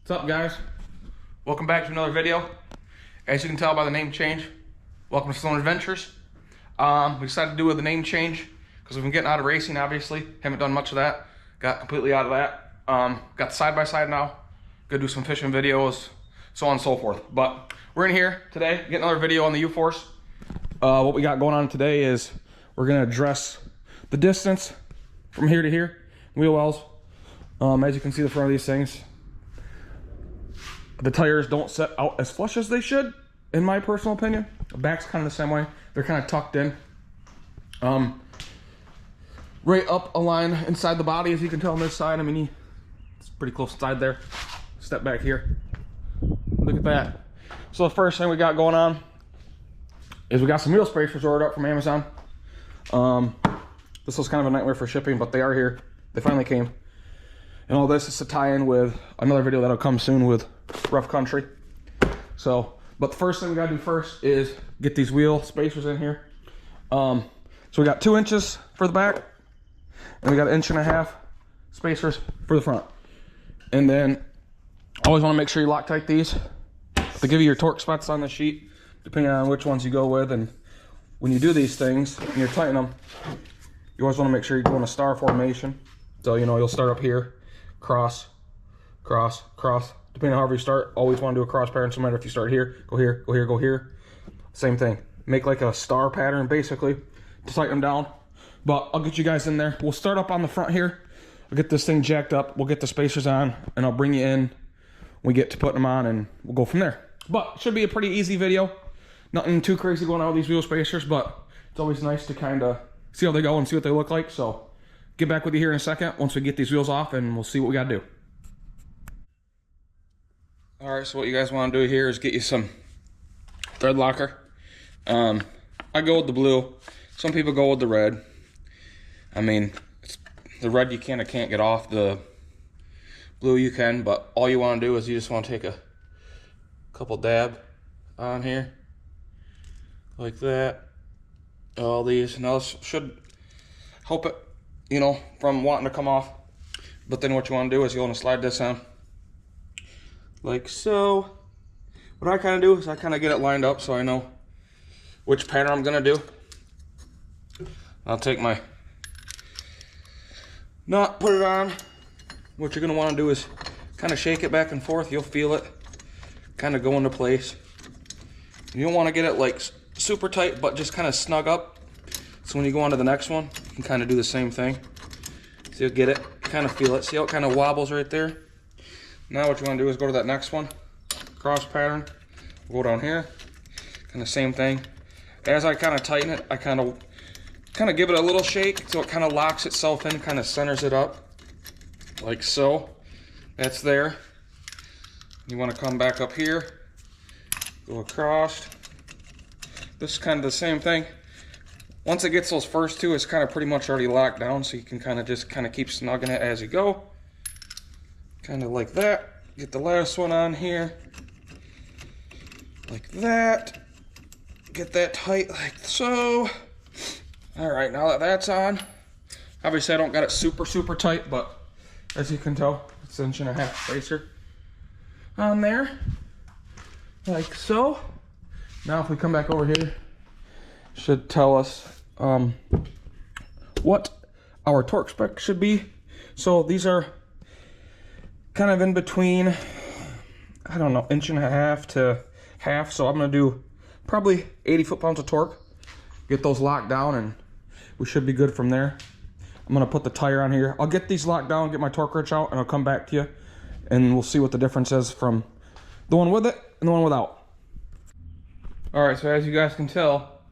What's up, guys? Welcome back to another video. As you can tell by the name change, welcome to Sloan Adventures. We decided to do with the name change because we've been getting out of racing, obviously. Haven't done much of that. Got completely out of that. Got the side-by-side now. Gonna do some fishing videos, so on and so forth. But we're in here today, getting another video on the uforce. What we got going on today is we're gonna address the distance from here to here, wheel wells. As you can see, the front of these things, the tires don't set out as flush as they should, in my personal opinion. The back's kind of the same way. They're kind of tucked in. Right up a line inside the body, as you can tell on this side. I mean, it's pretty close inside there. Step back here. Look at that. So the first thing we got going on is we got some wheel spacers ordered up from Amazon. This was kind of a nightmare for shipping, but they are here. They finally came. And all this is to tie in with another video that'll come soon with rough country. So, but the first thing we gotta do first is get these wheel spacers in here. So we got 2 inches for the back, and we got 1.5 inch spacers for the front. And then always want to make sure you Loctite these. They give you your torque spots on the sheet, depending on which ones you go with. And when you do these things and you're tightening them, you always want to make sure you go in a star formation. So, you know, you'll start up here, cross, cross, cross. Depending on however you start, always want to do a cross pattern. So no matter if you start here, go here, go here, go here. Same thing. Make like a star pattern, basically, to tighten them down. But I'll get you guys in there. We'll start up on the front here. I'll get this thing jacked up. We'll get the spacers on, and I'll bring you in when we get to putting them on, and we'll go from there. But it should be a pretty easy video. Nothing too crazy going on with these wheel spacers, but it's always nice to kind of see how they go and see what they look like. So get back with you here in a second once we get these wheels off, and we'll see what we got to do. All right, so what you guys want to do here is get you some thread locker. I go with the blue. Some people go with the red. I mean, the red you can't get off. The blue you can, but all you want to do is you just want to take a couple dab on here, like that. All these, now this should help it, you know, from wanting to come off. But then what you want to do is you want to slide this on, like so. What I kind of do is I kind of get it lined up so I know which pattern I'm gonna do. I'll take my nut, put it on. What you're gonna want to do is kind of shake it back and forth. You'll feel it kind of go into place. You don't want to get it like super tight, but just kind of snug up. So when you go on to the next one, you can kind of do the same thing. So you'll get it, kind of feel it. See how it kind of wobbles right there? Now what you want to do is go to that next one, cross pattern. We'll go down here, kind of same thing. As I kind of tighten it, I kind of give it a little shake so it kind of locks itself in, kind of centers it up, like so. That's there. You want to come back up here, go across. This is kind of the same thing. Once it gets those first two, it's kind of pretty much already locked down, so you can kind of just keep snugging it as you go. Kind of like that. Get the last one on here, like that. Get that tight like so. All right, now that that's on, obviously I don't got it super tight, but as you can tell, it's 1.5 inch spacer on there, like so. Now if we come back over here, it should tell us what our torque spec should be. So these are kind of in between, I don't know, 1.5 inch to half. So I'm gonna do probably 80 foot-pounds of torque, get those locked down, and we should be good from there. I'm gonna put the tire on here. I'll get these locked down, get my torque wrench out, and I'll come back to you, and we'll see what the difference is from the one with it and the one without. All right, so as you guys can tell,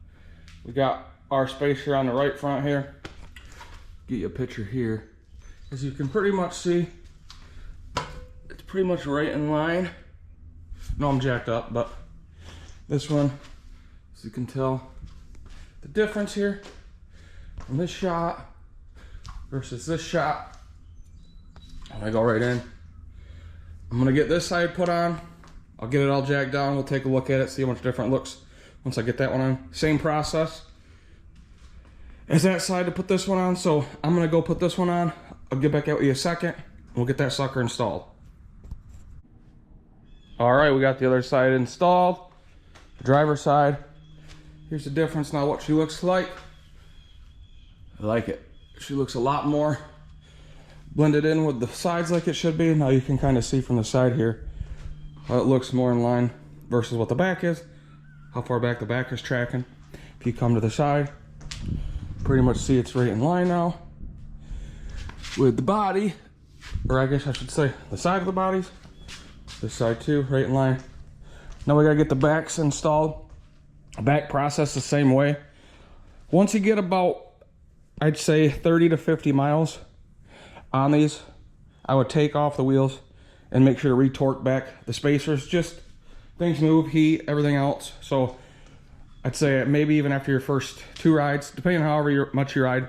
we got our spacer on the right front here. Get you a picture here. As you can pretty much see, it's pretty much right in line. No, I'm jacked up, but this one, as you can tell, the difference here from this shot versus this shot. I go right in. I'm gonna get this side put on. I'll get it all jacked down. We'll take a look at it, see how much different it looks once I get that one on. Same process as that side to put this one on. So I'm gonna go put this one on. I'll get back out with you a second. We'll get that sucker installed. All right, we got the other side installed. The driver's side. Here's the difference now, what she looks like. I like it. She looks a lot more blended in with the sides like it should be. Now you can kind of see from the side here how it looks more in line versus what the back is, how far back the back is tracking. If you come to the side, pretty much see it's right in line now with the body, or I guess I should say the side of the bodies. This side too, right in line. Now we gotta get the backs installed. Back process the same way. Once you get about, I'd say 30 to 50 miles on these, I would take off the wheels and make sure to re-torque back the spacers. Just things move, heat, everything else. So I'd say maybe even after your first 2 rides, depending on however much you ride,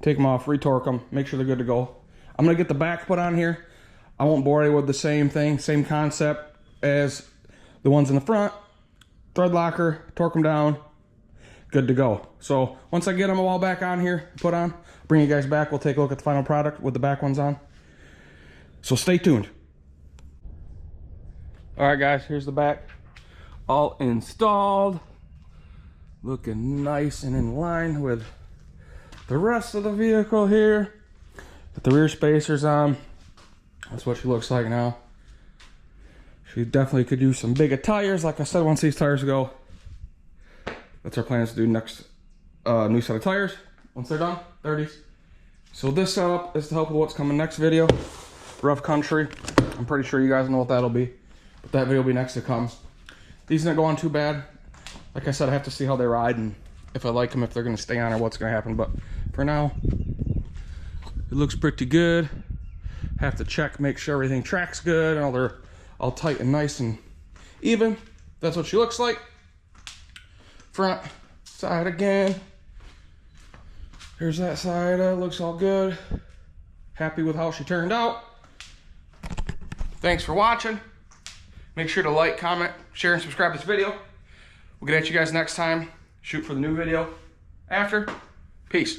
take them off, re-torque them, make sure they're good to go. I'm gonna get the back put on here. I won't bore you with the same thing, same concept as the ones in the front. Thread locker, torque them down, good to go. So once I get them all back on here, put on, bring you guys back. We'll take a look at the final product with the back ones on. So stay tuned. All right, guys, here's the back, all installed, looking nice and in line with the rest of the vehicle here. Put the rear spacers on. That's what she looks like now. She definitely could use some bigger tires. Like I said, once these tires go, that's our plan, is to do next new set of tires. Once they're done, 30s. So this setup is to help with what's coming next video. Rough country. I'm pretty sure you guys know what that'll be. But that video will be next to come. These didn't go on too bad. Like I said, I have to see how they ride and if I like them, if they're going to stay on or what's going to happen. But for now, it looks pretty good. Have to check, make sure everything tracks good and all they're all tight and nice and even. That's what she looks like. Front side again. Here's that side. Looks all good. Happy with how she turned out. Thanks for watching. Make sure to like, comment, share, and subscribe to this video. We'll get at you guys next time. Shoot for the new video after. Peace.